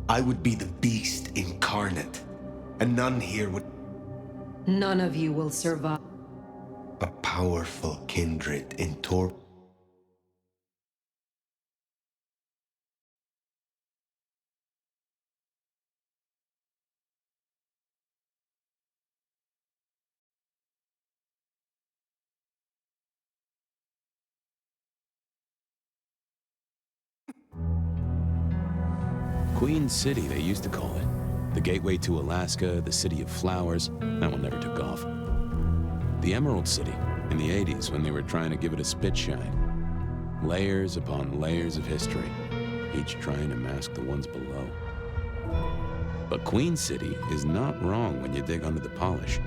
I would be the beast incarnate, and none here would... None of you will survive. A powerful kindred in torp. Queen City, they used to call it. The gateway to Alaska, the city of flowers. That one never took off. The Emerald City, in the 80s, when they were trying to give it a spit shine. Layers upon layers of history, each trying to mask the ones below. But Queen City is not wrong when you dig under the polish.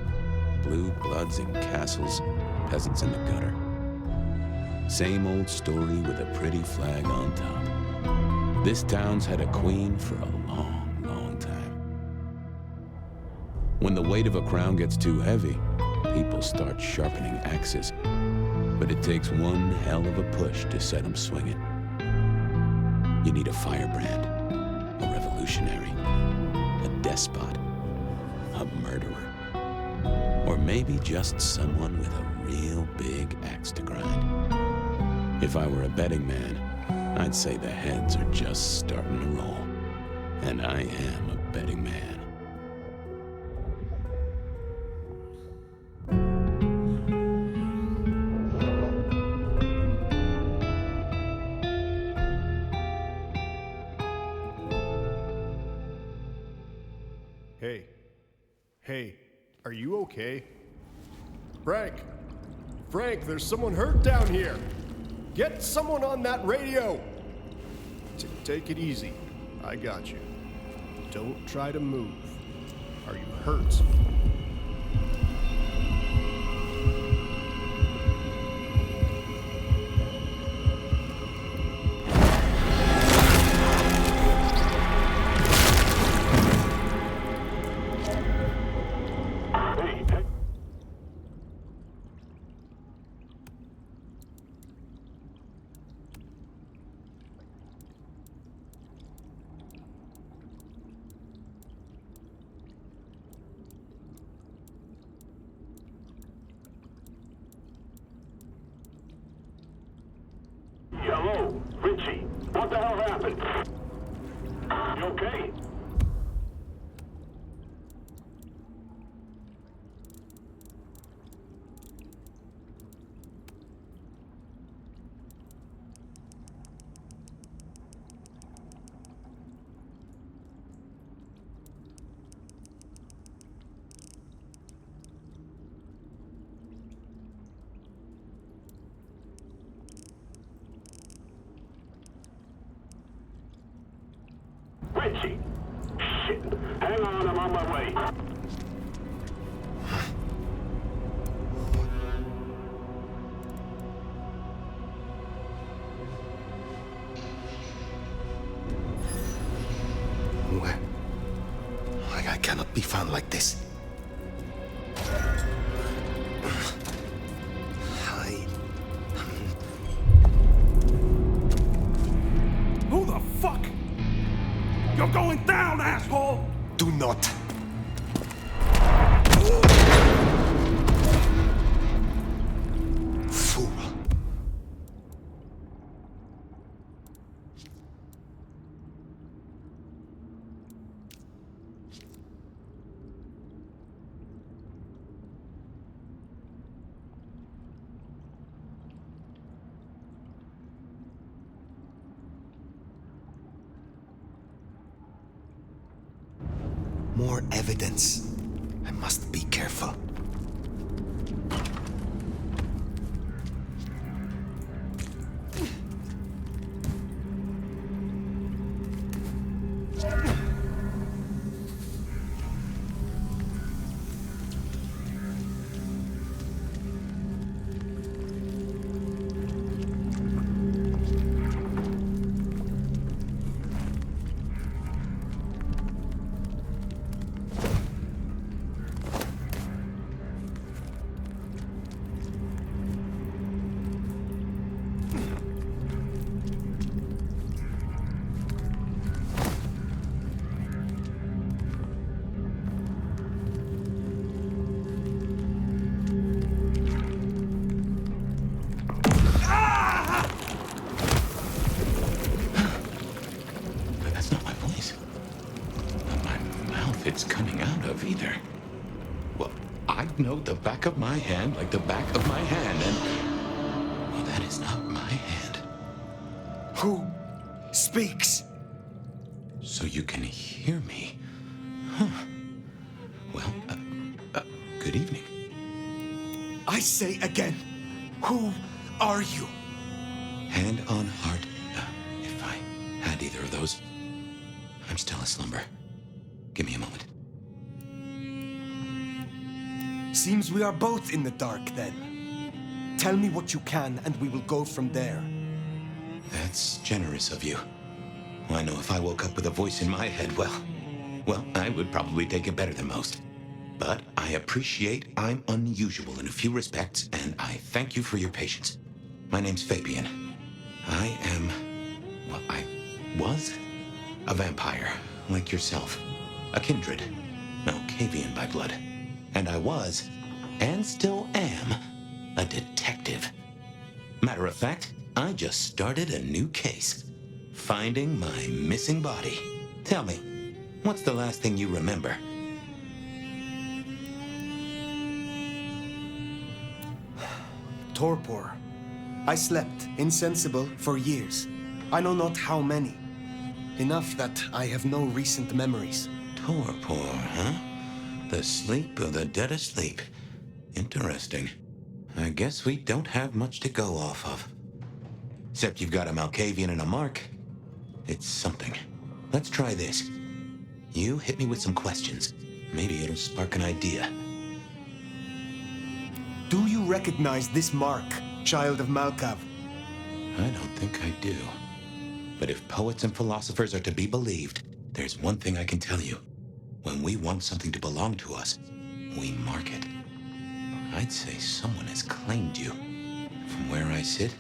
Blue bloods in castles, peasants in the gutter. Same old story with a pretty flag on top. This town's had a queen for a long, long time. When the weight of a crown gets too heavy, people start sharpening axes. But it takes one hell of a push to set them swinging. You need a firebrand, a revolutionary, a despot, a murderer, or maybe just someone with a real big axe to grind. If I were a betting man, I'd say the heads are just starting to roll. And I am a betting man. Hey, are you okay? Frank, there's someone hurt down here. Get someone on that radio! Take it easy. I got you. Don't try to move. Are you hurt? Hello, Richie. What the hell happened? You okay? Richie! Shit! Hang on, I'm on my way. Where? I cannot be found like this. Who the fuck? You're going down, asshole! Do not. Fool. More evidence. I must be careful. it's coming out of either. Well, I know the back of my hand like the back of my hand, and... Well, that is not my hand. Who speaks? So you can hear me. Huh. Well, good evening. I say again, who are you? Hand on heart, if I had either of those. I'm still aslumber. Give me a moment. Seems we are both in the dark then. Tell me what you can and we will go from there. That's generous of you. I know if I woke up with a voice in my head, well, I would probably take it better than most. But I appreciate I'm unusual in a few respects, and I thank you for your patience. My name's Fabian. I was a vampire, like yourself. A kindred. Malkavian by blood. And I was, and still am, a detective. Matter of fact, I just started a new case. Finding my missing body. Tell me, what's the last thing you remember? Torpor. I slept, insensible, for years. I know not how many. Enough that I have no recent memories. Torpor, huh? The sleep of the dead asleep. Interesting. I guess we don't have much to go off of. Except you've got a Malkavian and a mark. It's something. Let's try this. You hit me with some questions. Maybe it'll spark an idea. Do you recognize this mark, child of Malkav? I don't think I do. But if poets and philosophers are to be believed, there's one thing I can tell you. When we want something to belong to us, we mark it. I'd say someone has claimed you. From where I sit,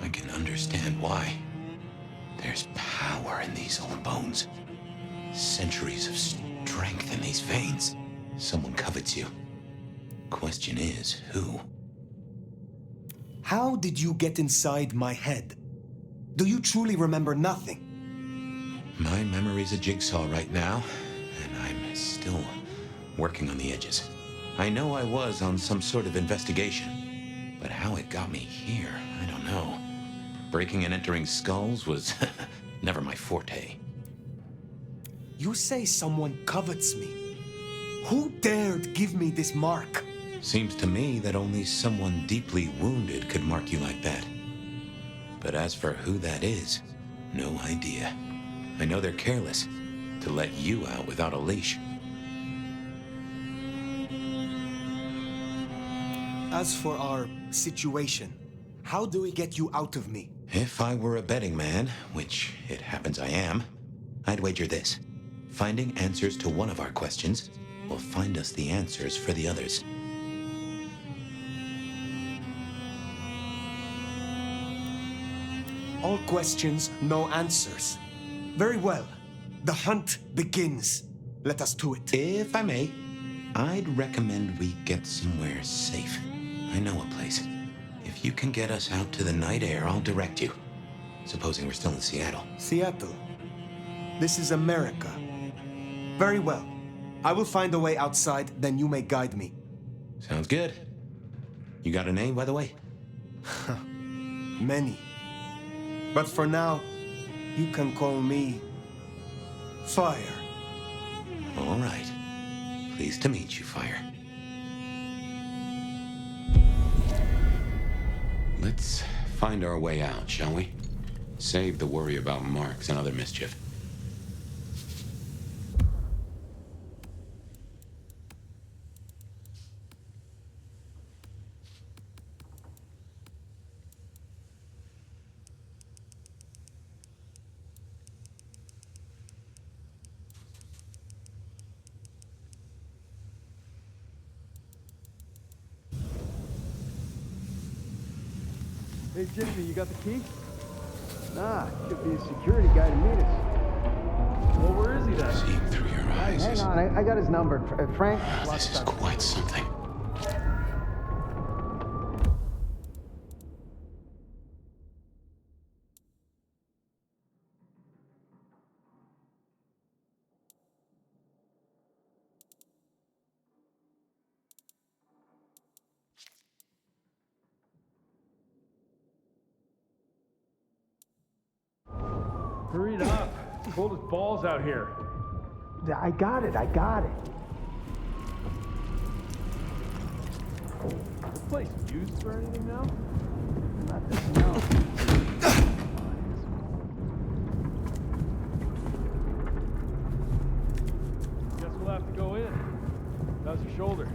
I can understand why. There's power in these old bones. Centuries of strength in these veins. Someone covets you. Question is, who? How did you get inside my head? Do you truly remember nothing? My memory's a jigsaw right now, and I'm still working on the edges. I know I was on some sort of investigation, but how it got me here, I don't know. Breaking and entering skulls was never my forte. You say someone covets me. Who dared give me this mark? Seems to me that only someone deeply wounded could mark you like that. But as for who that is, no idea. I know they're careless to let you out without a leash. As for our situation, how do we get you out of me? If I were a betting man, which it happens I am, I'd wager this. Finding answers to one of our questions will find us the answers for the others. All questions, no answers. Very well. The hunt begins. Let us to it. If I may, I'd recommend we get somewhere safe. I know a place. If you can get us out to the night air, I'll direct you. Supposing we're still in Seattle. Seattle. This is America. Very well. I will find a way outside, then you may guide me. Sounds good. You got a name, by the way? Many. But for now, you can call me Fire. All right. Pleased to meet you, Fire. Let's find our way out, shall we? Save the worry about marks and other mischief. Hey, Jimmy, you got the key? Nah, should be a security guy to meet us. Well, where is he then? Seeing through your eyes Hang is... on, I got his number. Frank? This is quite something. Hurry it up. It's cold as balls out here. I got it. This place used for anything now? Not this, no. Guess we'll have to go in. How's your shoulder?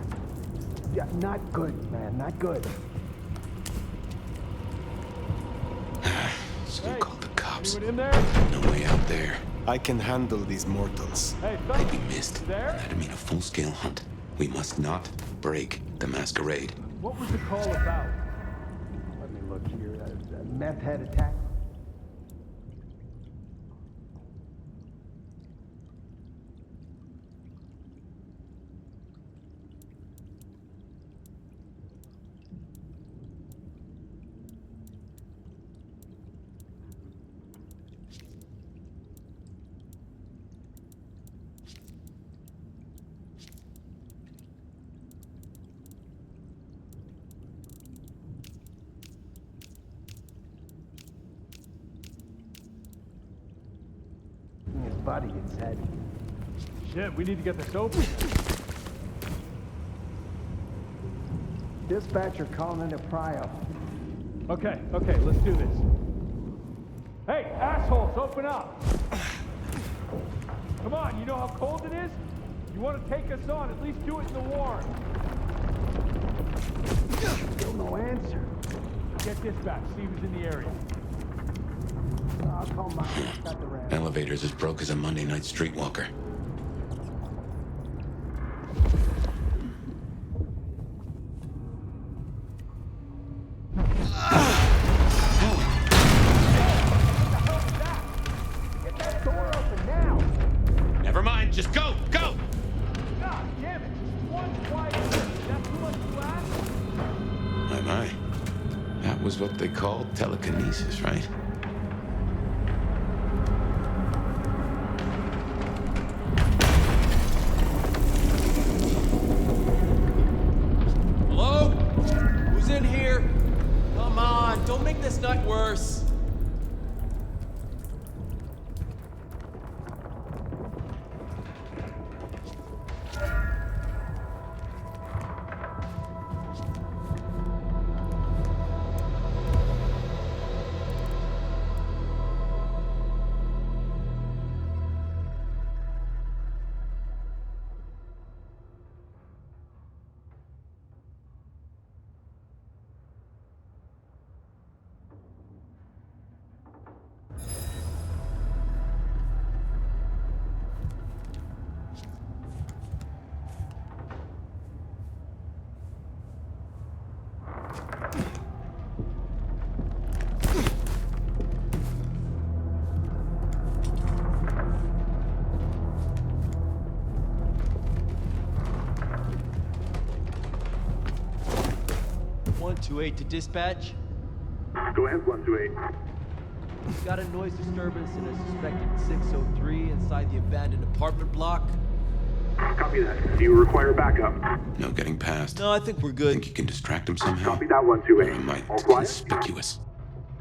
Yeah, not good, man. Not good. So they called the cops. Anyone in there? No way out there. I can handle these mortals. Hey, We fellas. missed. There? That'd mean a full-scale hunt. We must not break the Masquerade. What was the call about? Let me look here. A meth head attack. His body gets heavy. Shit, we need to get this open. Dispatcher calling into Prio. Okay, let's do this. Hey, assholes, open up! Come on, you know how cold it is? You want to take us on, at least do it in the warm. Still no answer. Get dispatch, see who's in the area. I'll call my got the ram. Elevator's as broke as a Monday night streetwalker. Get that door open now! Never mind, just go! Go! God damn it, just one quiet minute. That's too much to ask? My. That was what they called telekinesis, right? Hello? Who's in here? Come on, don't make this night worse. (128) to dispatch. Go ahead, 128. Got a noise disturbance in a suspected 603 inside the abandoned apartment block. Copy that. Do you require backup? No getting past. No, I think we're good. Think you can distract him somehow? Copy that, Or 128. am I All quiet? conspicuous?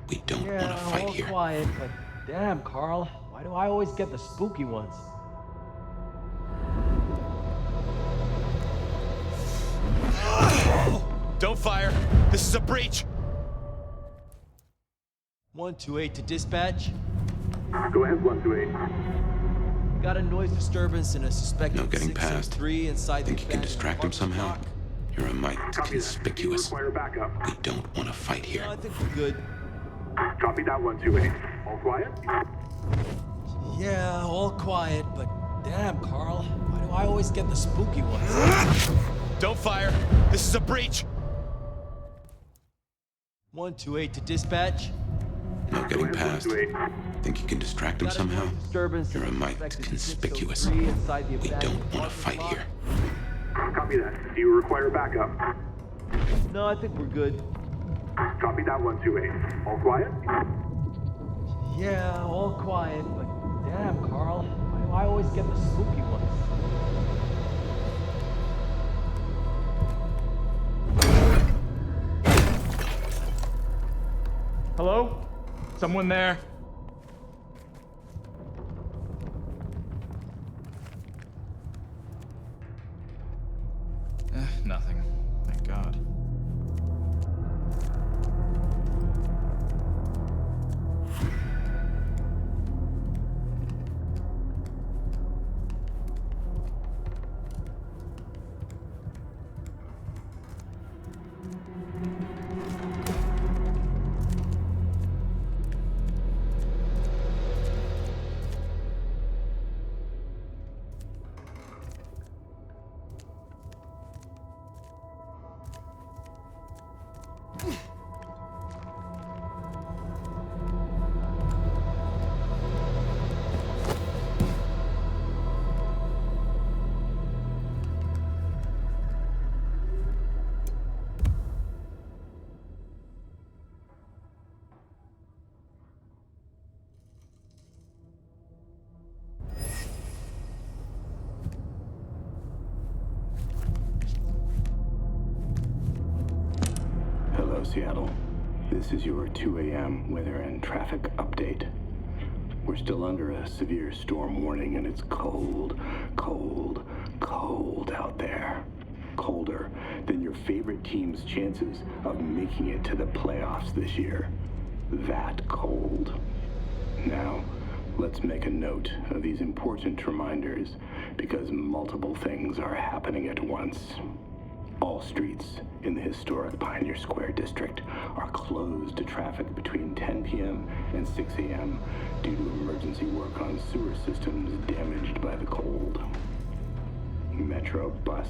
We don't want to fight all here. quiet, but damn, Carl, why do I always get the spooky ones? Don't fire! This is a breach! 128 to dispatch. Go ahead, 128. Got a noise disturbance in a suspected No getting past. 603 inside Think the you can abandoned distract him apartment somehow? block. You're a mite Copy that. Do you conspicuous. require backup? We don't want to fight here. No, I think we're good. Copy that, 128. All quiet? Yeah, all quiet, but damn, Carl, why do I always get the spooky ones? Don't fire! This is a breach! 128 to dispatch. No getting Go ahead, past. 128. Think you can distract him Got a somehow? noise disturbance in You're a a mite suspected conspicuous. 603 inside the We don't abandoned want to fight apartment here. Copy that. Do you require backup? block. No, I think we're good. Copy that, 128. All quiet? Yeah, all quiet, but damn, Carl, why do I always get the spooky ones? Hello? Someone there? Nothing. Thank God. Hello, Seattle. This is your 2 a.m. weather and traffic update. We're still under a severe storm warning, and it's cold, cold, cold out there. Colder than your favorite team's chances of making it to the playoffs this year. That cold. Now, let's make a note of these important reminders, because multiple things are happening at once. All streets in the historic Pioneer Square district are closed to traffic between 10 p.m. and 6 a.m. due to emergency work on sewer systems damaged by the cold. Metro, bus,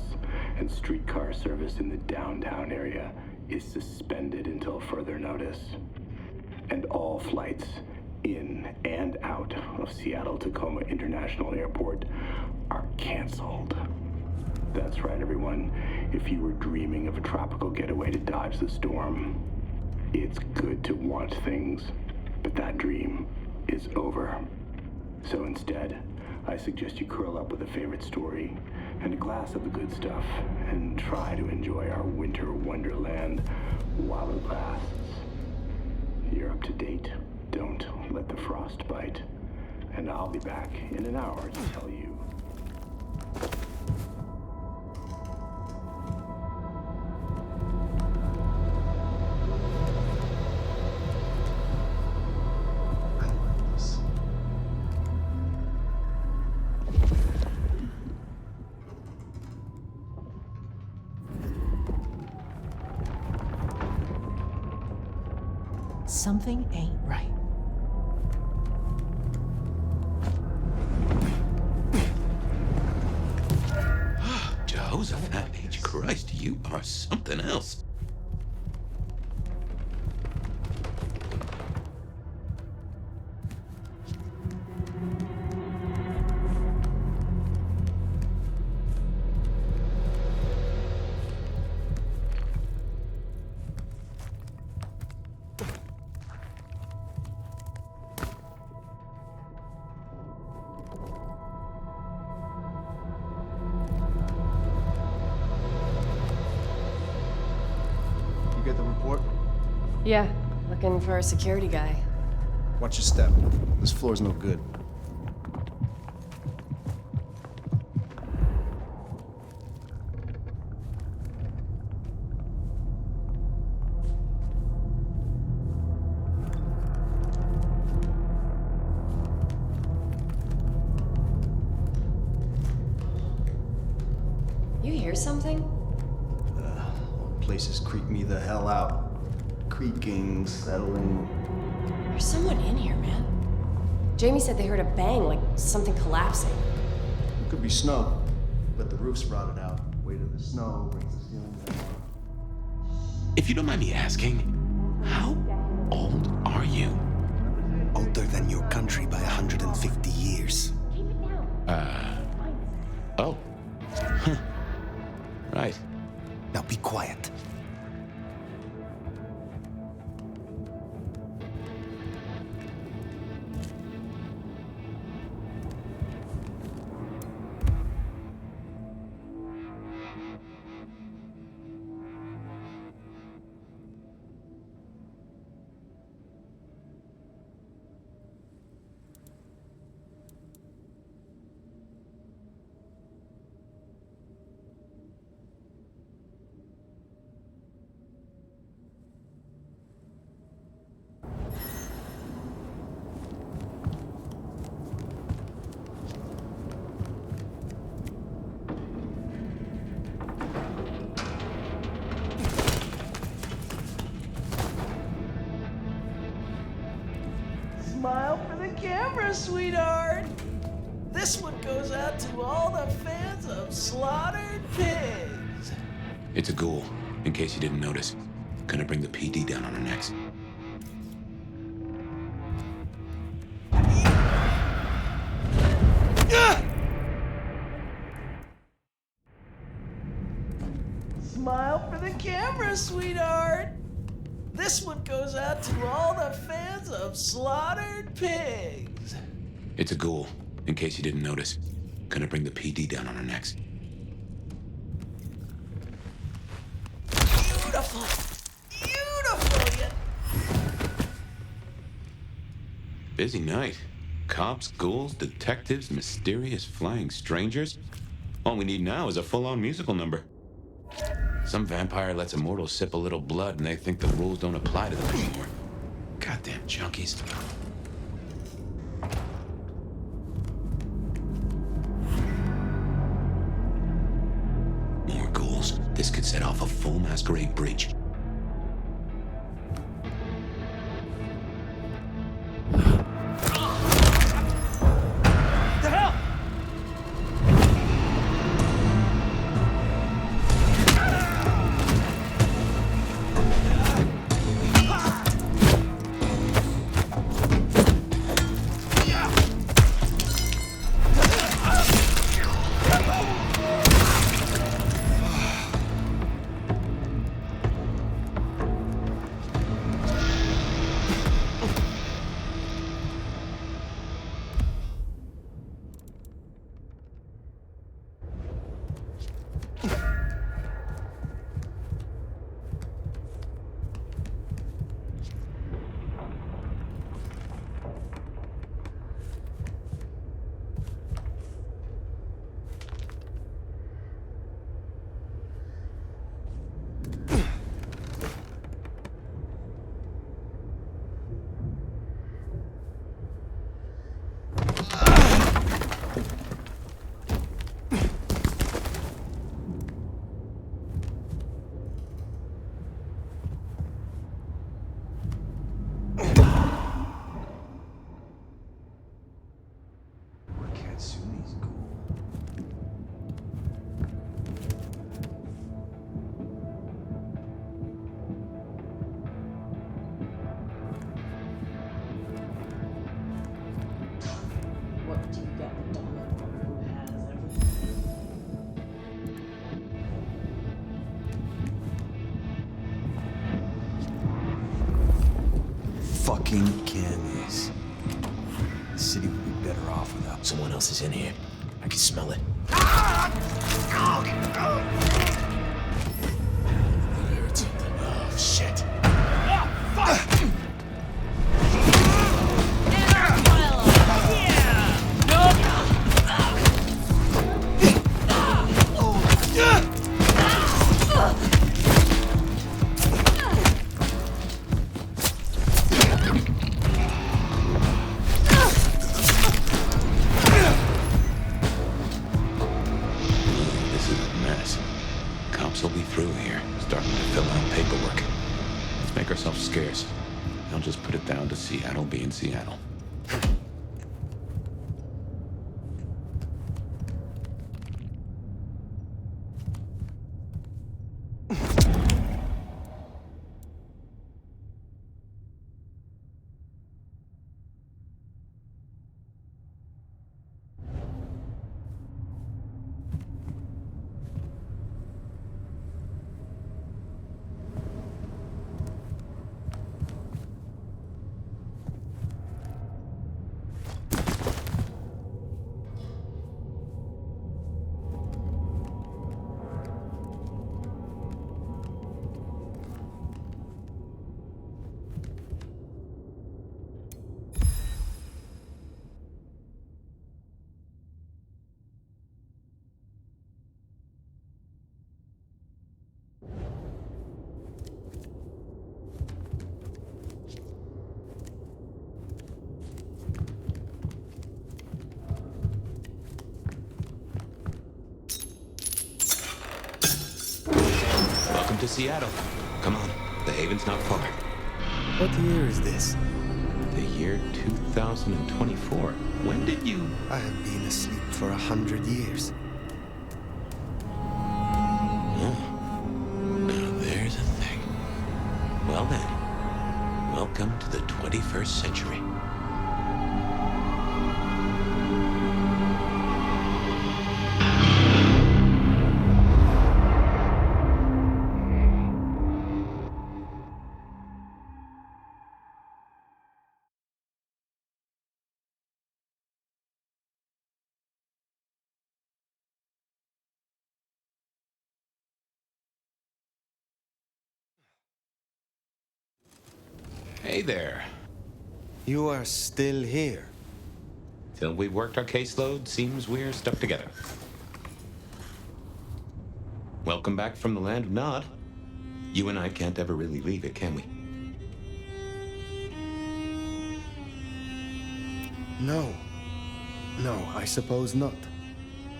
and streetcar service in the downtown area is suspended until further notice. And all flights in and out of Seattle-Tacoma International Airport are canceled. That's right, everyone. If you were dreaming of a tropical getaway to dodge the storm, it's good to want things, but that dream is over. So instead, I suggest you curl up with a favorite story and a glass of the good stuff and try to enjoy our winter wonderland while it lasts. You're up to date. Don't let the frost bite. And I'll be back in an hour to tell you. Something ain't right. Jehoshaphat H. Christ, you are something else. You get the report? Yeah, looking for a security guy. Watch your step. This floor's no good. You hear something? Places creep me the hell out. Creaking, settling. There's someone in here, man. Jamie said they heard a bang, like something collapsing. It could be snow, but the roof's rotted out. Weight of the snow brings the ceiling down. If you don't mind me asking, how old are you? Older than your country by 150 years. Oh. Huh. Right. Now be quiet. camera, sweetheart. This one goes out to all the fans of slaughtered pigs. It's a ghoul, in case you didn't notice. Gonna bring the PD down on our necks. Smile for the camera, sweetheart. This one goes out to all the fans of slaughtered pigs. It's a ghoul, in case you didn't notice. Gonna bring the PD down on our necks. Beautiful. Beautiful. Busy night. Cops, ghouls, detectives, mysterious flying strangers. All we need now is a full-on musical number. Some vampire lets a mortal sip a little blood and they think the rules don't apply to them anymore. Goddamn junkies. More ghouls. This could set off a full Masquerade breach. Fucking cameras. The city would be better off without Someone else is in here. I can smell it. It hurts. Oh, shit. Will be through here, starting to fill out paperwork. Let's make ourselves scarce. I'll just put it down to Seattle being Seattle. To Seattle. Come on, the haven's not far. What year is this? The year 2024. When did you... I have been asleep for 100 years. Oh. Now there's a thing. Well then, welcome to the 21st century. Hey there. You are still here. Till we've worked our caseload, seems we're stuck together. Welcome back from the land of Nod. You and I can't ever really leave it, can we? No. No, I suppose not.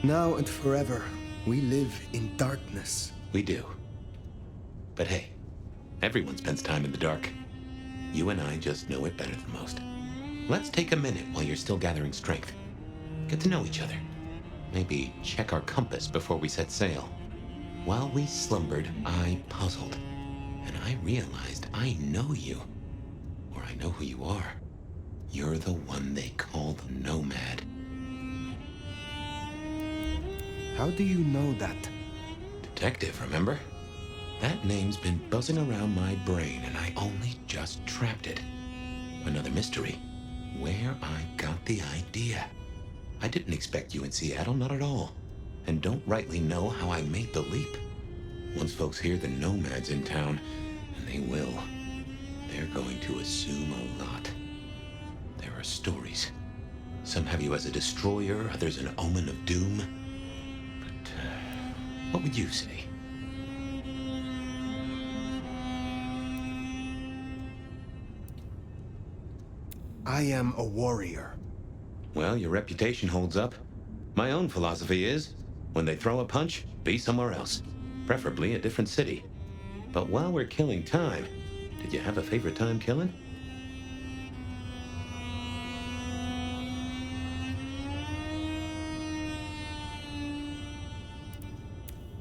Now and forever, we live in darkness. We do. But hey, everyone spends time in the dark. You and I just know it better than most. Let's take a minute while you're still gathering strength. Get to know each other. Maybe check our compass before we set sail. While we slumbered, I puzzled. And I realized I know you. Or I know who you are. You're the one they call the Nomad. How do you know that? Detective, remember? That name's been buzzing around my brain, and I only just trapped it. Another mystery. Where I got the idea. I didn't expect you in Seattle, not at all. And don't rightly know how I made the leap. Once folks hear the Nomad's in town, and they will, they're going to assume a lot. There are stories. Some have you as a destroyer, others an omen of doom. But, what would you say? I am a warrior. Well, your reputation holds up. My own philosophy is, when they throw a punch, be somewhere else. Preferably a different city. But while we're killing time, did you have a favorite time killing?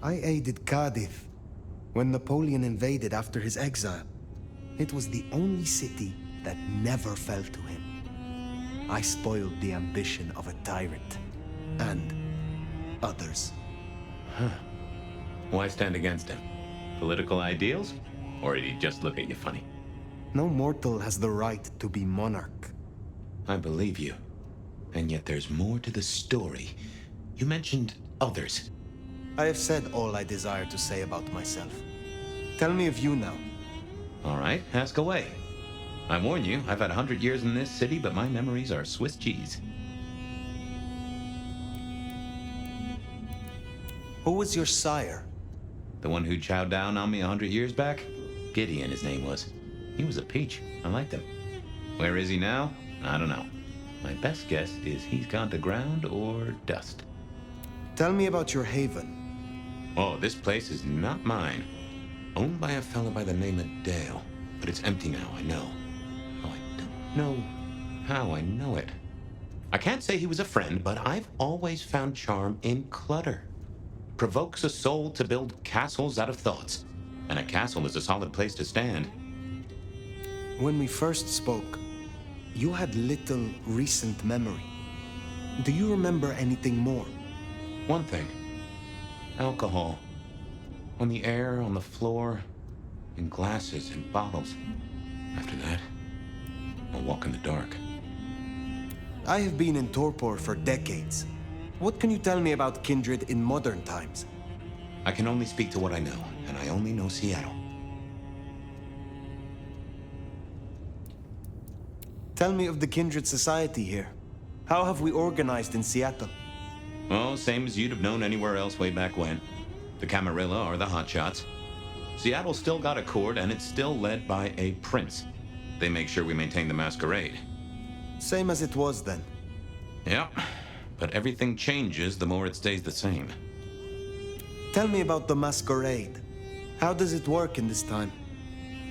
I aided Cardiff when Napoleon invaded after his exile. It was the only city that never fell to him. I spoiled the ambition of a tyrant. And others. Huh. Why stand against him? Political ideals? Or did he just look at you funny? No mortal has the right to be monarch. I believe you. And yet there's more to the story. You mentioned others. I have said all I desire to say about myself. Tell me of you now. All right, ask away. I warn you, I've had 100 years in this city, but my memories are Swiss cheese. Who was your sire? The one who chowed down on me 100 years back? Gideon, his name was. He was a peach. I liked him. Where is he now? I don't know. My best guess is he's gone to ground or dust. Tell me about your haven. Oh, this place is not mine. Owned by a fellow by the name of Dale. But it's empty now, I know. Oh, I don't know how I know it. I can't say he was a friend, but I've always found charm in clutter. Provokes a soul to build castles out of thoughts. And a castle is a solid place to stand. When we first spoke, you had little recent memory. Do you remember anything more? One thing. Alcohol. On the air, on the floor, in glasses and bottles. After that, I'll walk in the dark. I have been in torpor for decades. What can you tell me about Kindred in modern times? I can only speak to what I know, and I only know Seattle. Tell me of the Kindred Society here. How have we organized in Seattle? Oh, same as you'd have known anywhere else way back when. The Camarilla are the hotshots. Seattle's still got a court, and it's still led by a prince. They make sure we maintain the Masquerade. Same as it was then. Yep, but everything changes the more it stays the same. Tell me about the Masquerade. How does it work in this time?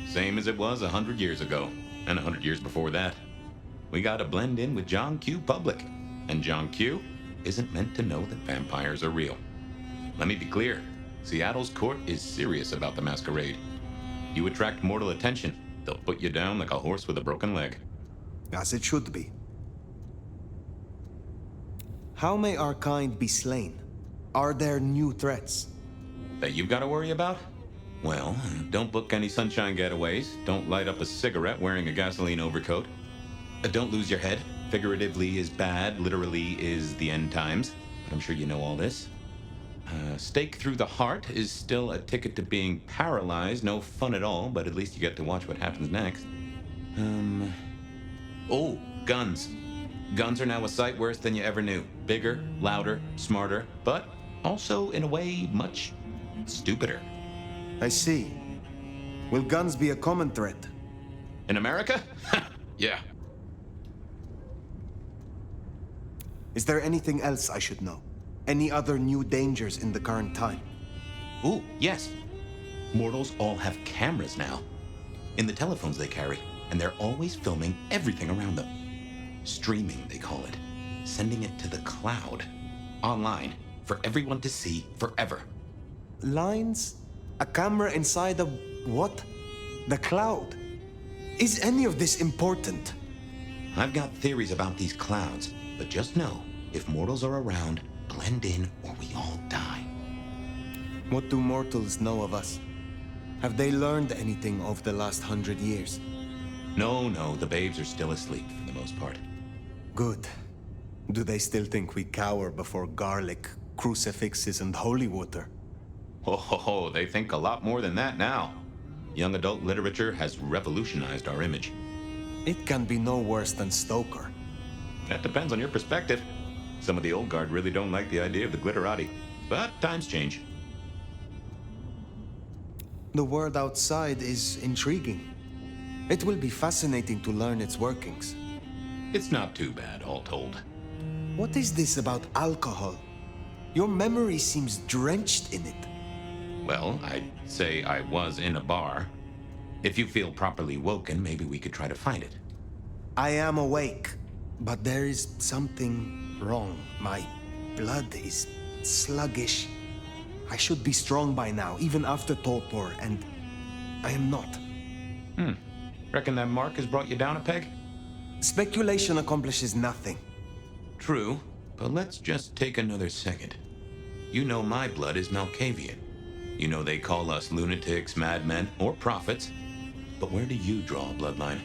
Same as it was 100 years ago, and 100 years before that. We gotta blend in with John Q public. And John Q isn't meant to know that vampires are real. Let me be clear. Seattle's court is serious about the Masquerade. You attract mortal attention, they'll put you down like a horse with a broken leg. As it should be. How may our kind be slain? Are there new threats? That you've got to worry about? Well, don't book any sunshine getaways. Don't light up a cigarette wearing a gasoline overcoat. Don't lose your head. Figuratively is bad, literally is the end times. But I'm sure you know all this. Stake through the heart is still a ticket to being paralyzed. No fun at all, but at least you get to watch what happens next. Oh, guns. Guns are now a sight worse than you ever knew. Bigger, louder, smarter, but also, in a way, much stupider. I see. Will guns be a common threat? In America? Yeah. Is there anything else I should know? Any other new dangers in the current time? Ooh, yes. Mortals all have cameras now. In the telephones they carry, and they're always filming everything around them. Streaming, they call it. Sending it to the cloud. Online. For everyone to see forever. Lines? A camera inside a what? The cloud? Is any of this important? I've got theories about these clouds, but just know, if mortals are around, blend in or we all die. What do mortals know of us? Have they learned anything over the last 100 years? No, the babes are still asleep for the most part. Good. Do they still think we cower before garlic, crucifixes, and holy water? Oh, they think a lot more than that now. Young adult literature has revolutionized our image. It can be no worse than Stoker. That depends on your perspective. Some of the old guard really don't like the idea of the glitterati, but times change. The world outside is intriguing. It will be fascinating to learn its workings. It's not too bad, all told. What is this about alcohol? Your memory seems drenched in it. Well, I'd say I was in a bar. If you feel properly woken, maybe we could try to find it. I am awake, but there is something wrong. My blood is sluggish. I should be strong by now, even after torpor, and I am not. Reckon that mark has brought you down a peg? Speculation accomplishes nothing. True, but let's just take another second. You know my blood is Malkavian. You know they call us lunatics, madmen, or prophets. But where do you draw a bloodline?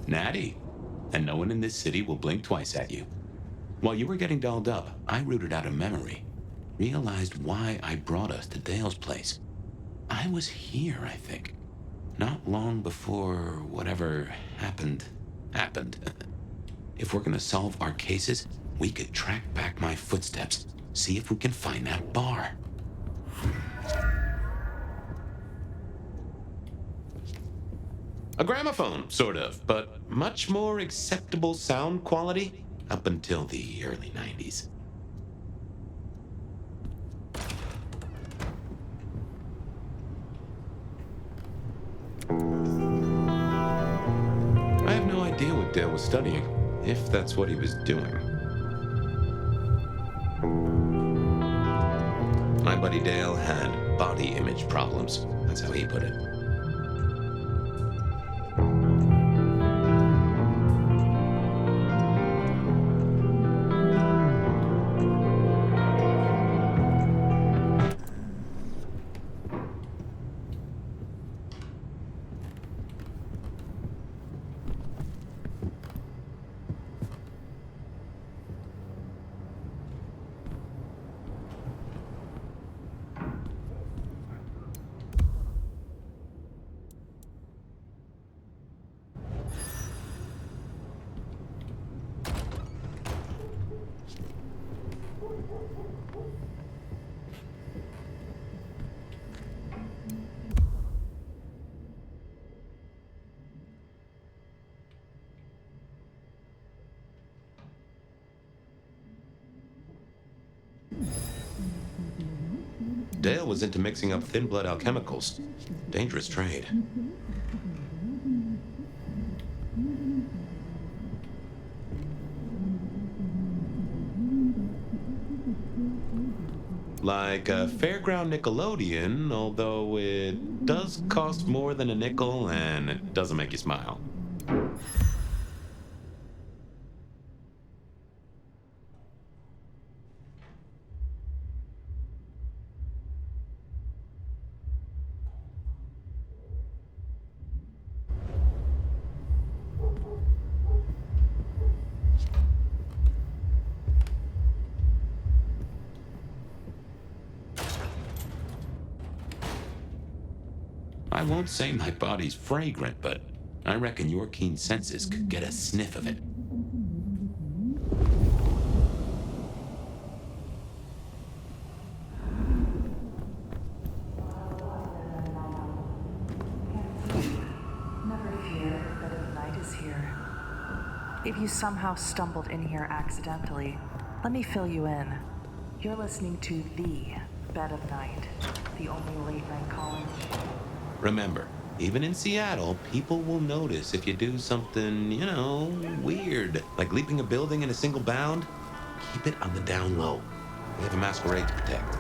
Natty. And no one in this city will blink twice at you. While you were getting dolled up, I rooted out a memory. Realized why I brought us to Dale's place. I was here, I think. Not long before whatever happened. If we're gonna solve our cases, we could track back my footsteps. See if we can find that bar. A gramophone, sort of, but much more acceptable sound quality up until the early 90s. I have no idea what Dale was studying, if that's what he was doing. My buddy Dale had body image problems. That's how he put it. Dale was into mixing up thin blood alchemicals. Dangerous trade. Like a fairground Nickelodeon, although it does cost more than a nickel and it doesn't make you smile. I won't say my body's fragrant, but I reckon your keen senses could get a sniff of it. Never fear, the dead of night is here. If you somehow stumbled in here accidentally, let me fill you in. You're listening to the Bed of Night, the only late-night call-in show. Remember, even in Seattle, people will notice if you do something, weird, like leaping a building in a single bound. Keep it on the down low. We have a Masquerade to protect.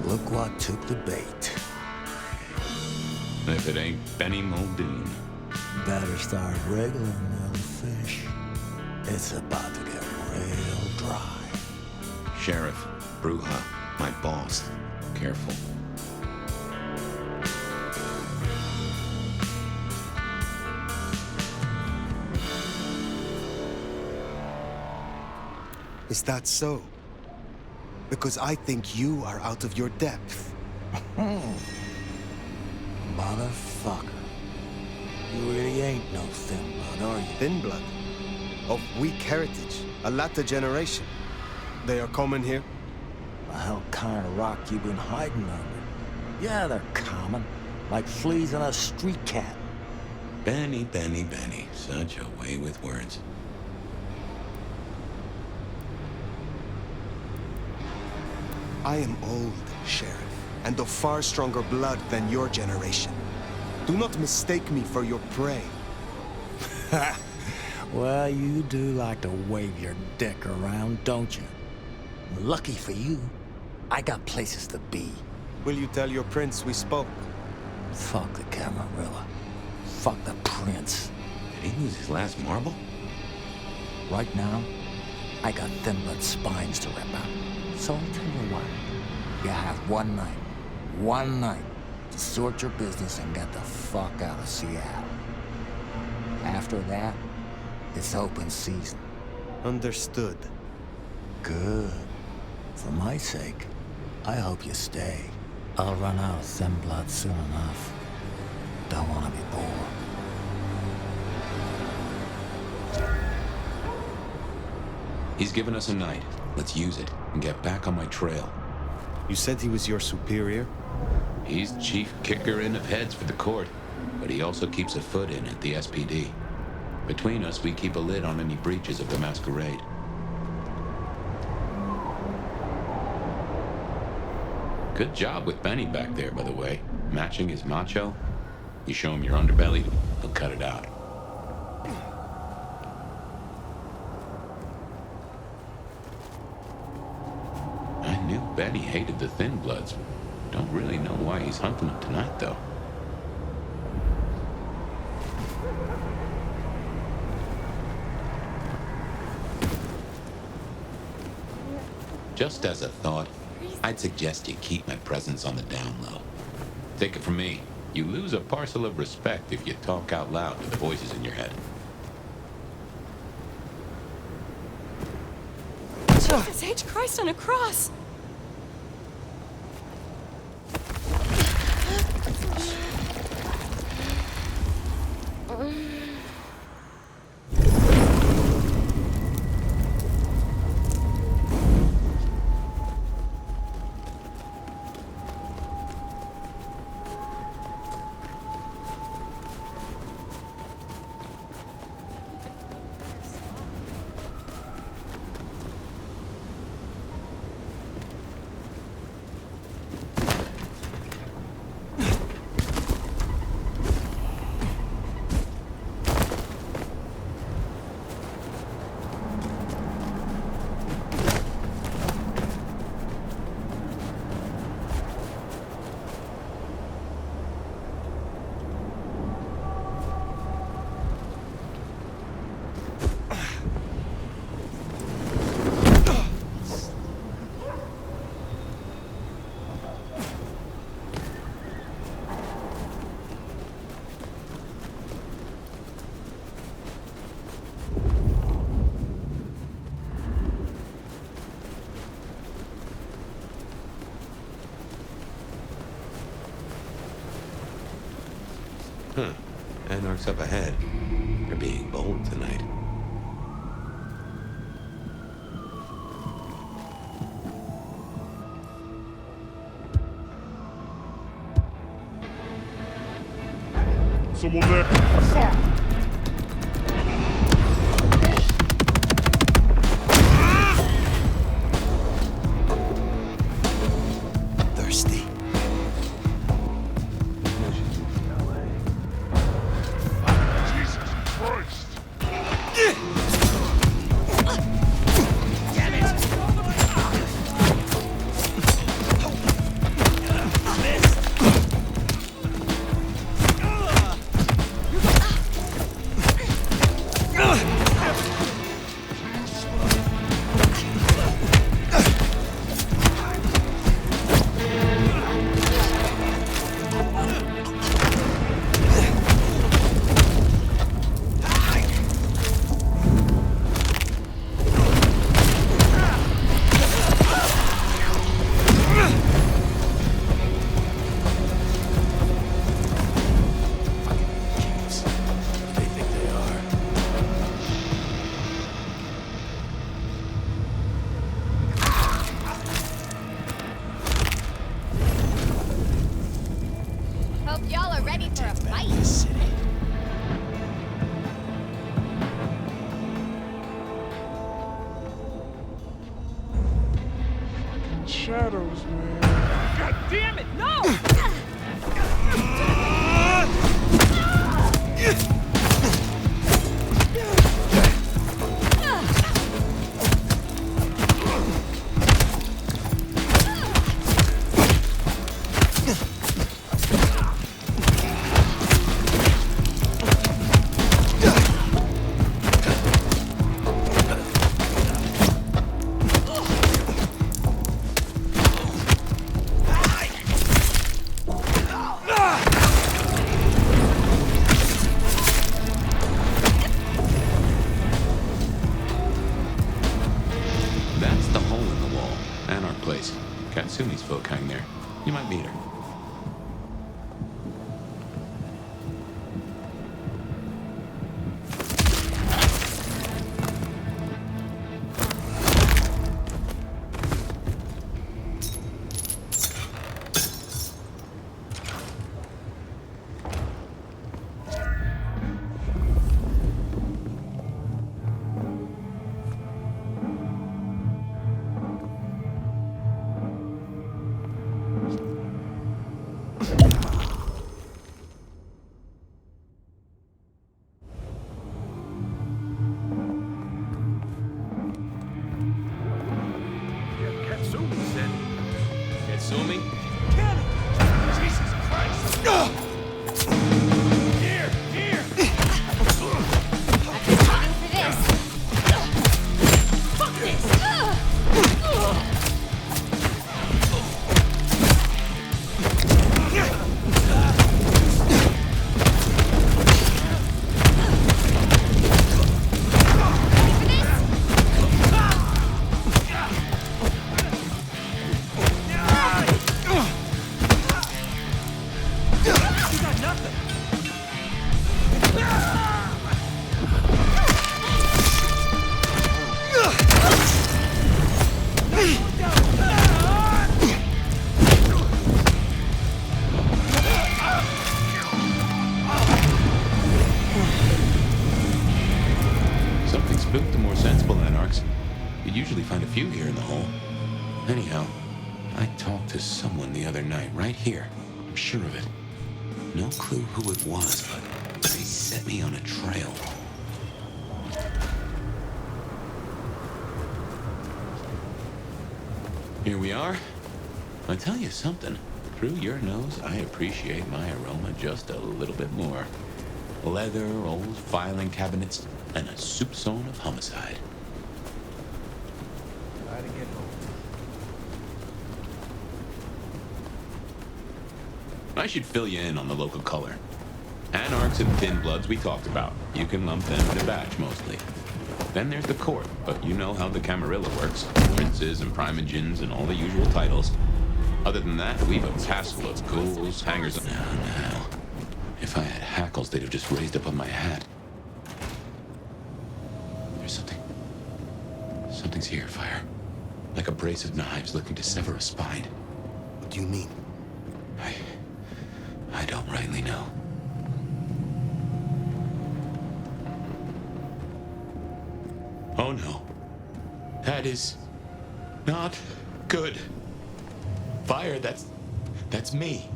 Look what took the bait. If it ain't Benny Muldoon. Better start wriggling, little fish. It's about to get real dry. Sheriff, Bruja, my boss. Careful. Is that so? Because I think you are out of your depth. Motherfucker. You really ain't no thin blood, are you? Thin blood? Of weak heritage, a latter generation. They are common here? The hell kind of rock you been hiding under? Yeah, they're common. Like fleas on a street cat. Benny, Benny, Benny. Such a way with words. I am old, Sheriff, and of far stronger blood than your generation. Do not mistake me for your prey. Well, you do like to wave your dick around, don't you? Lucky for you, I got places to be. Will you tell your prince we spoke? Fuck the Camarilla. Fuck the prince. Did he lose his last marble? Right now, I got thin blood spines to rip out. So I'll tell you what. You have one night, to sort your business and get the fuck out of Seattle. After that, it's open season. Understood. Good. For my sake, I hope you stay. I'll run out of thin blood soon enough. Don't want to be bored. He's given us a night. Let's use it and get back on my trail. You said he was your superior? He's chief kicker in of heads for the court, but he also keeps a foot in at the SPD. Between us, we keep a lid on any breaches of the Masquerade. Good job with Benny back there, by the way. Matching his macho. You show him your underbelly, he'll cut it out. I knew Benny hated the Thin Bloods. Don't really know why he's hunting them tonight, though. Just as a thought, I'd suggest you keep my presence on the down low. Take it from me, you lose a parcel of respect if you talk out loud to the voices in your head. Jesus H. Christ on a cross! Huh. Anarch's up ahead. They're being bold tonight. Someone there. Fuck! Thirsty. Jesus Christ! Damn it! Hope y'all are ready for a fight. Shadows, man. God damn it, no! Katsumi's folk hang there. You might meet her. Few here in the hole. Anyhow, I talked to someone the other night, right here. I'm sure of it. No clue who it was, but they set me on a trail. Here we are. I'll tell you something. Through your nose, I appreciate my aroma just a little bit more. Leather, old filing cabinets, and a soupçon of homicide. I should fill you in on the local color. Anarchs and Thin Bloods we talked about. You can lump them in a batch mostly. Then there's the court, but you know how the Camarilla works. Princes and primogens and all the usual titles. Other than that, we've a tassel of ghouls, hangers... Now. If I had hackles, they'd have just raised up on my hat. There's something... Something's here, Fire. Like a brace of knives looking to sever a spine. What do you mean? I don't rightly know. Oh no. That is not good. Fire, that's me.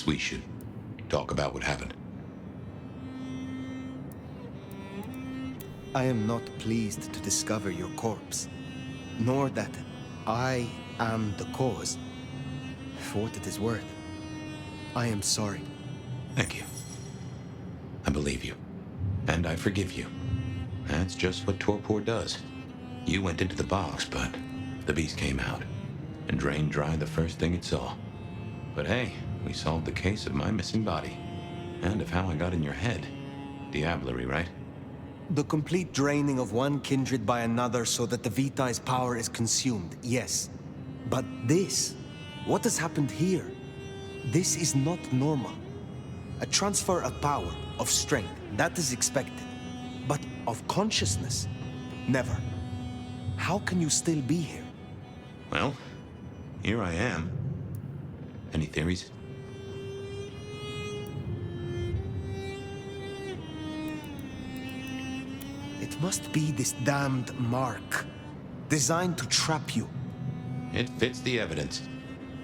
We should talk about what happened. I am not pleased to discover your corpse, nor that I am the cause. For what it is worth, I am sorry. Thank you. I believe you. And I forgive you. That's just what torpor does. You went into the box, but the beast came out and drained dry the first thing it saw. But hey, we solved the case of my missing body. And of how I got in your head. Diablerie, right? The complete draining of one kindred by another so that the Vitae's power is consumed, yes. But this, what has happened here? This is not normal. A transfer of power, of strength, that is expected. But of consciousness, never. How can you still be here? Well, here I am. Any theories? It must be this damned mark, designed to trap you. It fits the evidence.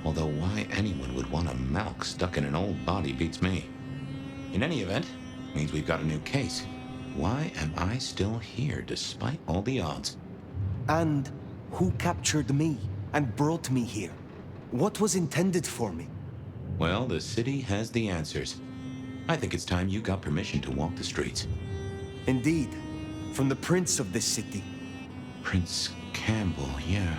Although why anyone would want a Malk stuck in an old body beats me. In any event, means we've got a new case. Why am I still here despite all the odds? And who captured me and brought me here? What was intended for me? Well, the city has the answers. I think it's time you got permission to walk the streets. Indeed. From the prince of this city. Prince Campbell, yeah.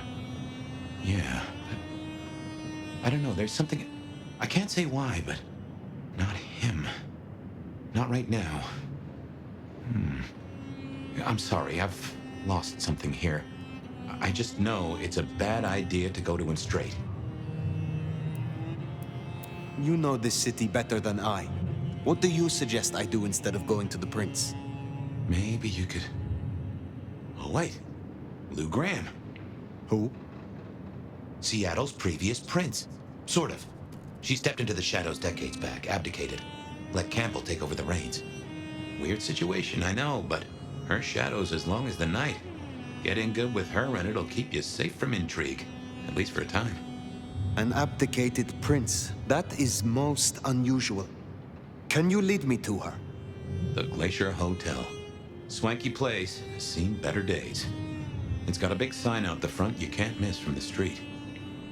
Yeah, but I don't know, there's something... I can't say why, but not him. Not right now. I'm sorry, I've lost something here. I just know it's a bad idea to go to him straight. You know this city better than I. What do you suggest I do instead of going to the prince? Maybe you could... Oh, wait. Lou Graham. Who? Seattle's previous prince. Sort of. She stepped into the shadows decades back, abdicated. Let Campbell take over the reins. Weird situation, I know, but her shadow's as long as the night. Get in good with her and it'll keep you safe from intrigue. At least for a time. An abdicated prince. That is most unusual. Can you lead me to her? The Glacier Hotel. Swanky place, has seen better days. It's got a big sign out the front you can't miss from the street.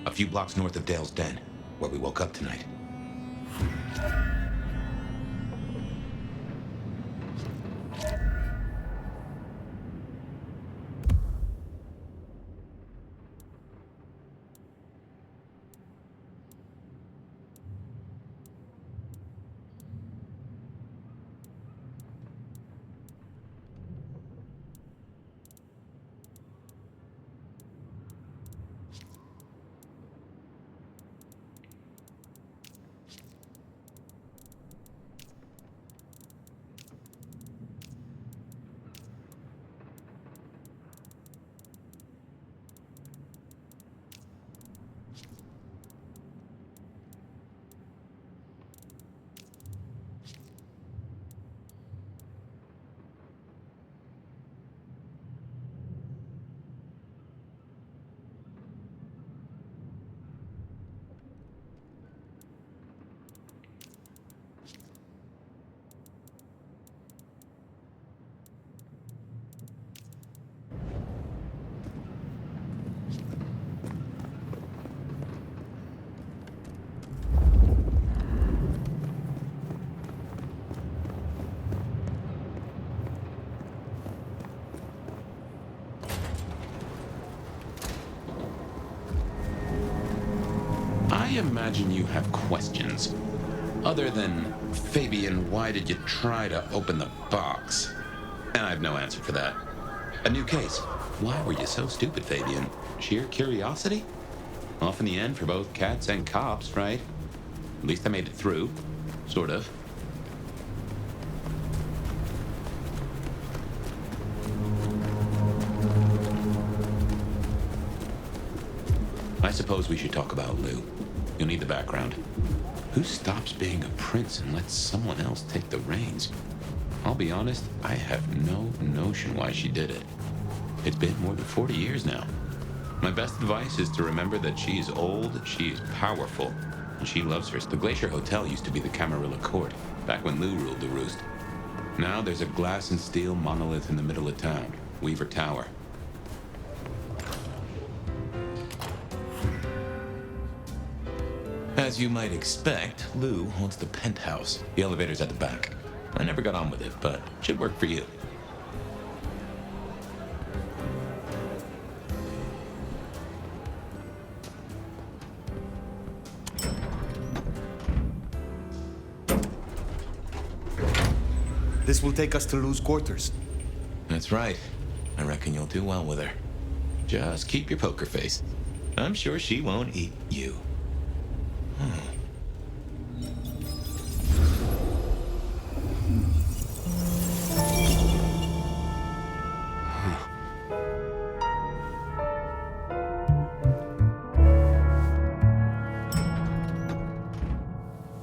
A few blocks north of Dale's Den, where we woke up tonight. I imagine you have questions. Other than, Fabian, why did you try to open the box? And I have no answer for that. A new case. Why were you so stupid, Fabian? Sheer curiosity? Off in the end for both cats and cops, right? At least I made it through. Sort of. I suppose we should talk about Lou. You'll need the background. Who stops being a prince and lets someone else take the reins? I'll be honest, I have no notion why she did it. It's been more than 40 years now. My best advice is to remember that she is old, she is powerful, and she loves her. The Glacier Hotel used to be the Camarilla Court, back when Lou ruled the roost. Now there's a glass and steel monolith in the middle of town, Weaver Tower. As you might expect, Lou owns the penthouse. The elevator's at the back. I never got on with it, but should work for you. This will take us to Lou's quarters. That's right. I reckon you'll do well with her. Just keep your poker face. I'm sure she won't eat you.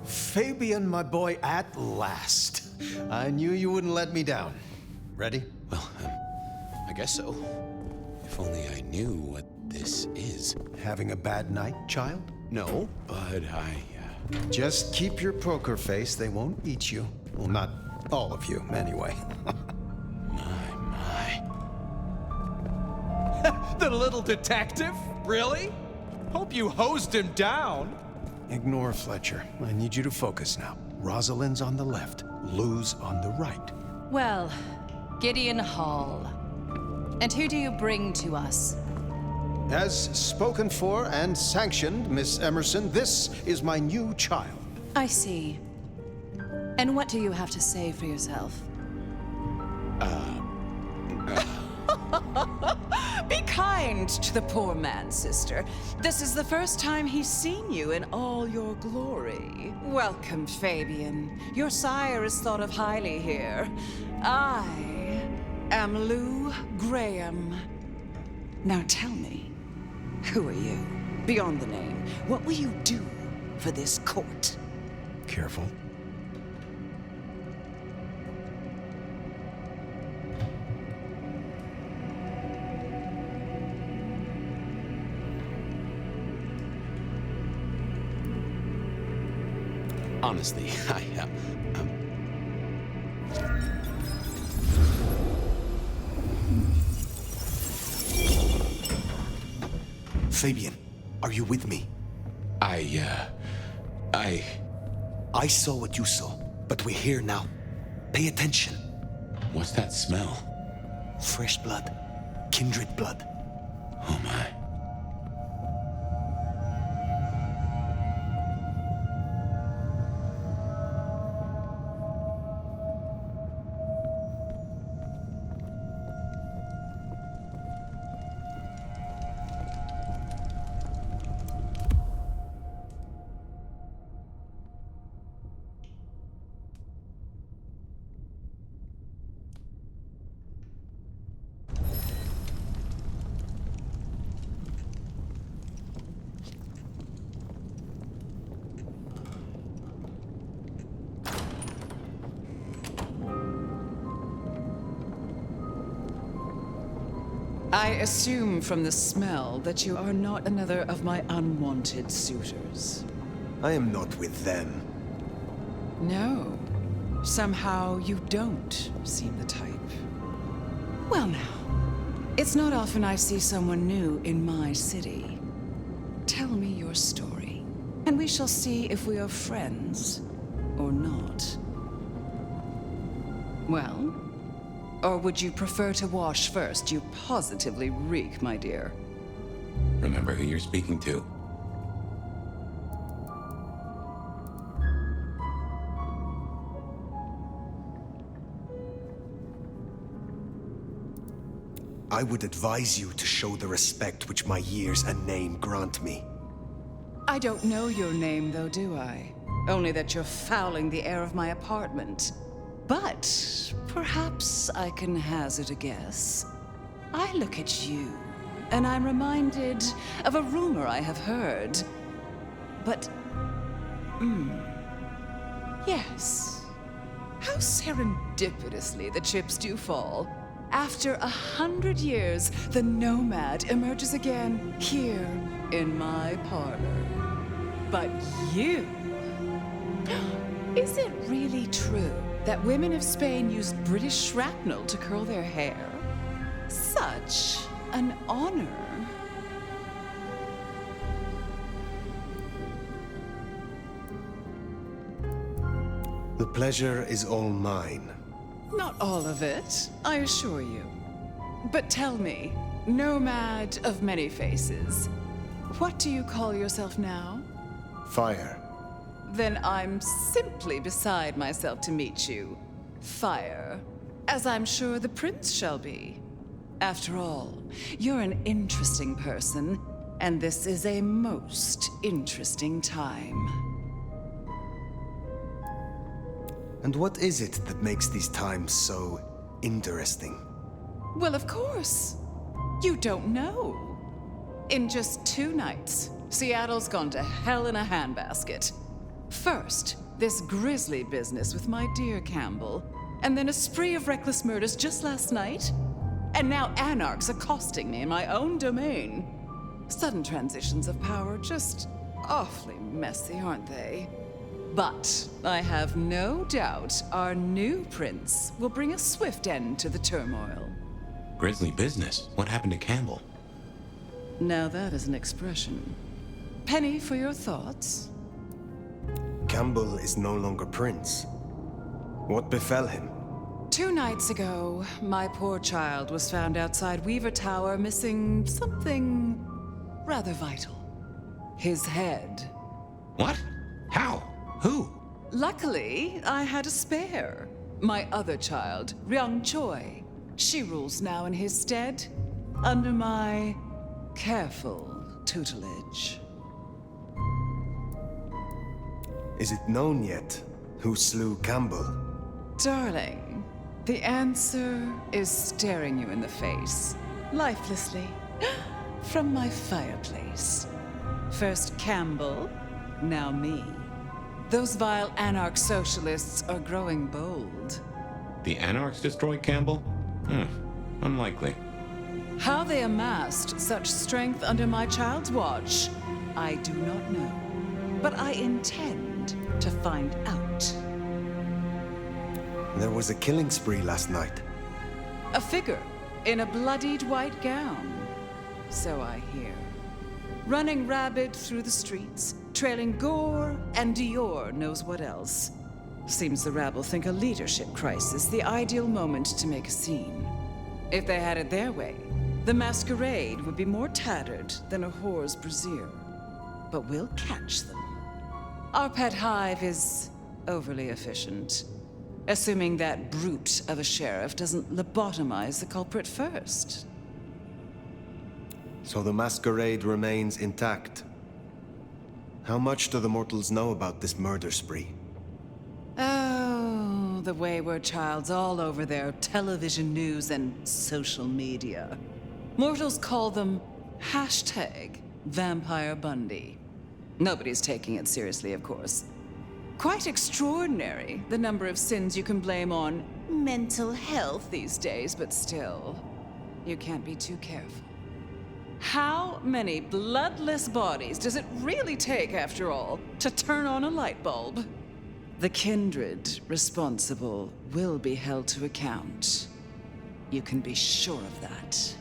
Fabian, my boy, at last. I knew you wouldn't let me down. Ready? Well, I guess so. If only I knew what this is. Having a bad night, child? No, but Just keep your poker face. They won't eat you. Well, not all of you, anyway. My. The little detective? Really? Hope you hosed him down. Ignore Fletcher. I need you to focus now. Rosalind's on the left, Lou's on the right. Well, Gideon Hall. And who do you bring to us? As spoken for and sanctioned, Miss Emerson, this is my new child. I see. And what do you have to say for yourself? Be kind to the poor man, sister. This is the first time he's seen you in all your glory. Welcome, Fabian. Your sire is thought of highly here. I am Lou Graham. Now tell me, who are you? Beyond the name, what will you do for this court? Careful. Honestly, Fabian, are you with me? I saw what you saw, but we're here now. Pay attention. What's that smell? Fresh blood. Kindred blood. Oh my. I assume from the smell that you are not another of my unwanted suitors. I am not with them. No. Somehow you don't seem the type. Well now, it's not often I see someone new in my city. Tell me your story, and we shall see if we are friends or not. Well? Or would you prefer to wash first? You positively reek, my dear. Remember who you're speaking to. I would advise you to show the respect which my years and name grant me. I don't know your name, though, do I? Only that you're fouling the air of my apartment. But perhaps I can hazard a guess. I look at you, and I'm reminded of a rumor I have heard. But, yes. How serendipitously the chips do fall. After 100 years, the nomad emerges again here in my parlor. But you... Is it really true that women of Spain used British shrapnel to curl their hair? Such an honor. The pleasure is all mine. Not all of it, I assure you. But tell me, nomad of many faces, what do you call yourself now? Fire. Then I'm simply beside myself to meet you. Fire. As I'm sure the prince shall be. After all, you're an interesting person, and this is a most interesting time. And what is it that makes these times so interesting? Well, of course. You don't know. In just 2 nights, Seattle's gone to hell in a handbasket. First, this grisly business with my dear Campbell, and then a spree of reckless murders just last night. And now anarchs accosting me in my own domain. Sudden transitions of power, just awfully messy, aren't they? But I have no doubt our new prince will bring a swift end to the turmoil. Grisly business? What happened to Campbell? Now that is an expression. Penny for your thoughts? Campbell is no longer prince. What befell him? 2 nights ago, my poor child was found outside Weaver Tower missing something rather vital. His head. What? How? Who? Luckily, I had a spare. My other child, Ryung Choi. She rules now in his stead, under my careful tutelage. Is it known yet who slew Campbell? Darling, the answer is staring you in the face, lifelessly, from my fireplace. First Campbell, now me. Those vile anarch socialists are growing bold. The anarchs destroyed Campbell? Unlikely. How they amassed such strength under my child's watch, I do not know. But I intend to find out. There was a killing spree last night. A figure in a bloodied white gown. So I hear. Running rabid through the streets, trailing gore and Dior knows what else. Seems the rabble think a leadership crisis the ideal moment to make a scene. If they had it their way, the Masquerade would be more tattered than a whore's brassiere. But we'll catch them. Our pet hive is overly efficient, assuming that brute of a sheriff doesn't lobotomize the culprit first. So the Masquerade remains intact. How much do the mortals know about this murder spree? Oh, the wayward child's all over their television news and social media. Mortals call them #Vampire Bundy. Nobody's taking it seriously, of course. Quite extraordinary, the number of sins you can blame on mental health these days, but still, you can't be too careful. How many bloodless bodies does it really take, after all, to turn on a light bulb? The kindred responsible will be held to account. You can be sure of that.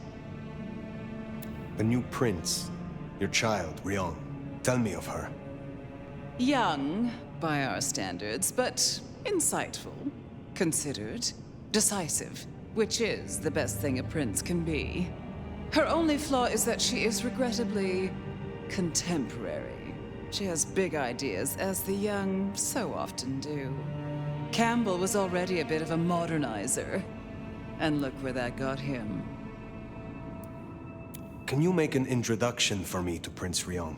The new prince, your child, Ryung. Tell me of her. Young, by our standards, but insightful, considered, decisive, which is the best thing a prince can be. Her only flaw is that she is regrettably contemporary. She has big ideas, as the young so often do. Campbell was already a bit of a modernizer, and look where that got him. Can you make an introduction for me to Prince Ryung?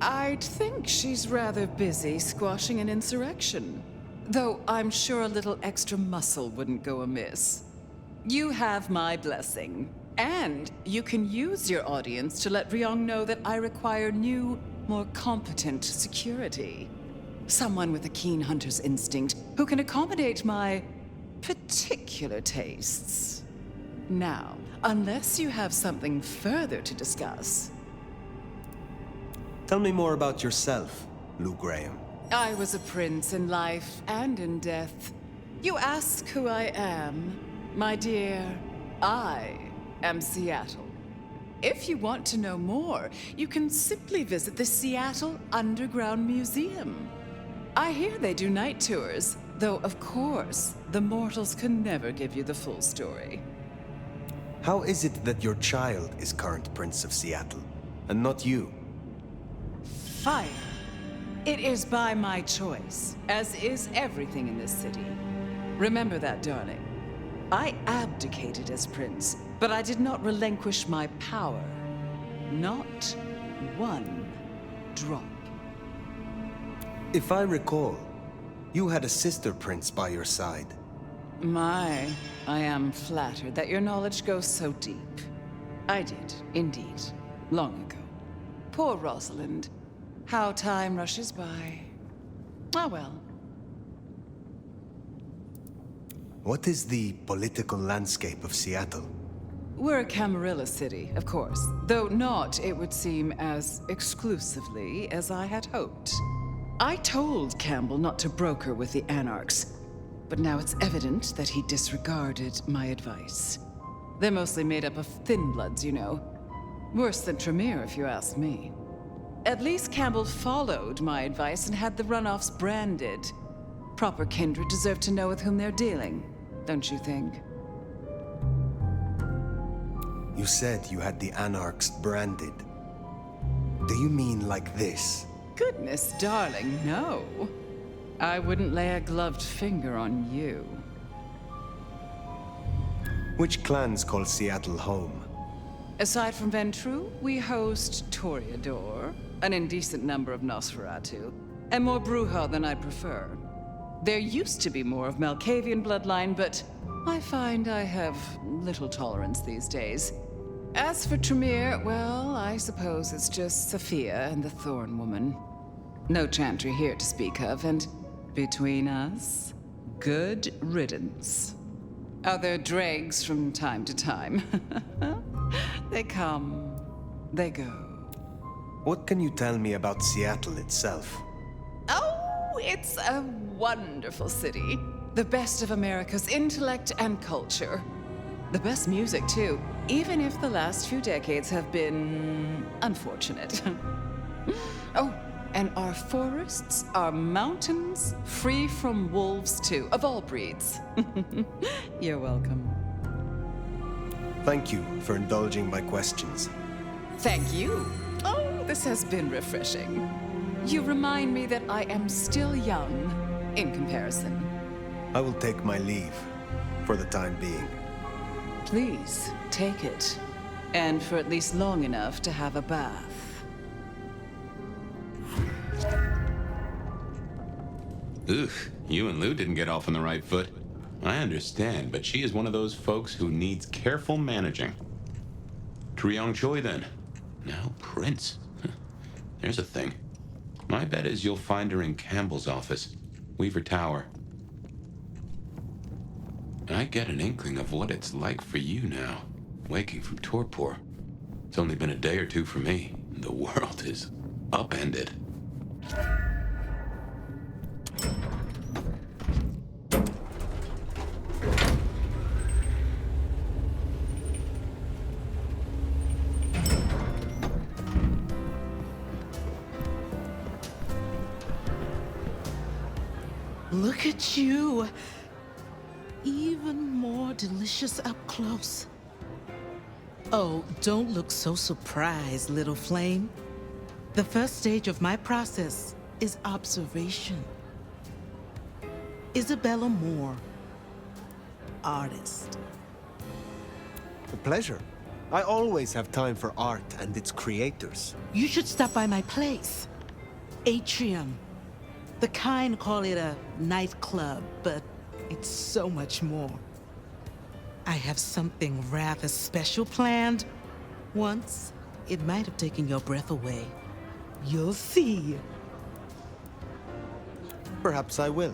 I'd think she's rather busy squashing an insurrection. Though I'm sure a little extra muscle wouldn't go amiss. You have my blessing. And you can use your audience to let Ryung know that I require new, more competent security. Someone with a keen hunter's instinct who can accommodate my particular tastes. Now, unless you have something further to discuss. Tell me more about yourself, Lou Graham. I was a prince in life and in death. You ask who I am. My dear, I am Seattle. If you want to know more, you can simply visit the Seattle Underground Museum. I hear they do night tours, though of course, the mortals can never give you the full story. How is it that your child is current Prince of Seattle, and not you? Fire. It is by my choice, as is everything in this city. Remember that, darling. I abdicated as prince, but I did not relinquish my power. Not one drop. If I recall, you had a sister prince by your side. I am flattered that your knowledge goes so deep. I did, indeed, long ago. Poor Rosalind. How time rushes by. Ah, well. What is the political landscape of Seattle? We're a Camarilla city, of course, though not, it would seem, as exclusively as I had hoped. I told Campbell not to broker with the Anarchs, but now it's evident that he disregarded my advice. They're mostly made up of thin bloods, you know. Worse than Tremere, if you ask me. At least Campbell followed my advice and had the runoffs branded. Proper kindred deserve to know with whom they're dealing, don't you think? You said you had the Anarchs branded. Do you mean like this? Goodness, darling, no. I wouldn't lay a gloved finger on you. Which clans call Seattle home? Aside from Ventru, we host Toreador, an indecent number of Nosferatu, and more Bruja than I'd prefer. There used to be more of Malkavian bloodline, but I find I have little tolerance these days. As for Tremere, well, I suppose it's just Sophia and the Thorn Woman. No Chantry here to speak of, and between us, good riddance. Other dregs from time to time. They come, they go. What can you tell me about Seattle itself? Oh, it's a wonderful city. The best of America's intellect and culture. The best music, too, even if the last few decades have been unfortunate. Oh, and our forests, our mountains, free from wolves, too, of all breeds. You're welcome. Thank you for indulging my questions. Thank you. Oh, this has been refreshing. You remind me that I am still young, in comparison. I will take my leave, for the time being. Please, take it. And for at least long enough to have a bath. Ugh, you and Lou didn't get off on the right foot. I understand, but she is one of those folks who needs careful managing. Triong Choi, then. Now Prince. There's a thing. My bet is you'll find her in Campbell's office, Weaver Tower. I get an inkling of what it's like for you now, waking from torpor. It's only been a day or two for me. The world is upended. Look at you. Even more delicious up close. Oh, don't look so surprised, little flame. The first stage of my process is observation. Isabella Moore, artist. A pleasure. I always have time for art and its creators. You should stop by my place. Atrium. The kind call it a nightclub, but it's so much more. I have something rather special planned. Once, it might have taken your breath away. You'll see. Perhaps I will.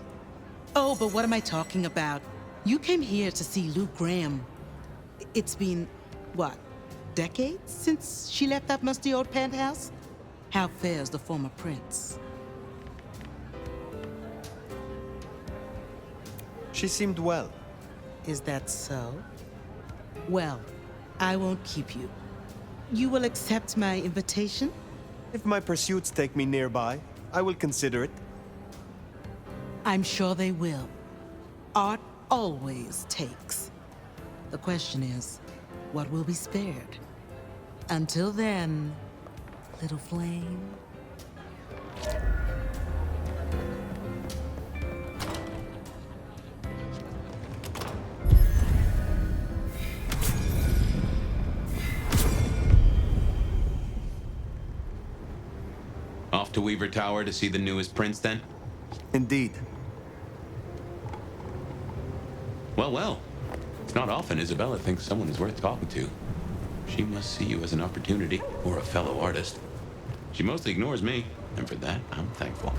Oh, but what am I talking about? You came here to see Lou Graham. It's been, what, decades since she left that musty old penthouse? How fares the former prince? She seemed well. Is that so? Well, I won't keep you. You will accept my invitation? If my pursuits take me nearby, I will consider it. I'm sure they will. Art always takes. The question is, what will be spared? Until then, little flame. Off to Weaver Tower to see the newest prints, then? Indeed. Well, well. It's not often Isabella thinks someone is worth talking to. She must see you as an opportunity, or a fellow artist. She mostly ignores me, and for that, I'm thankful.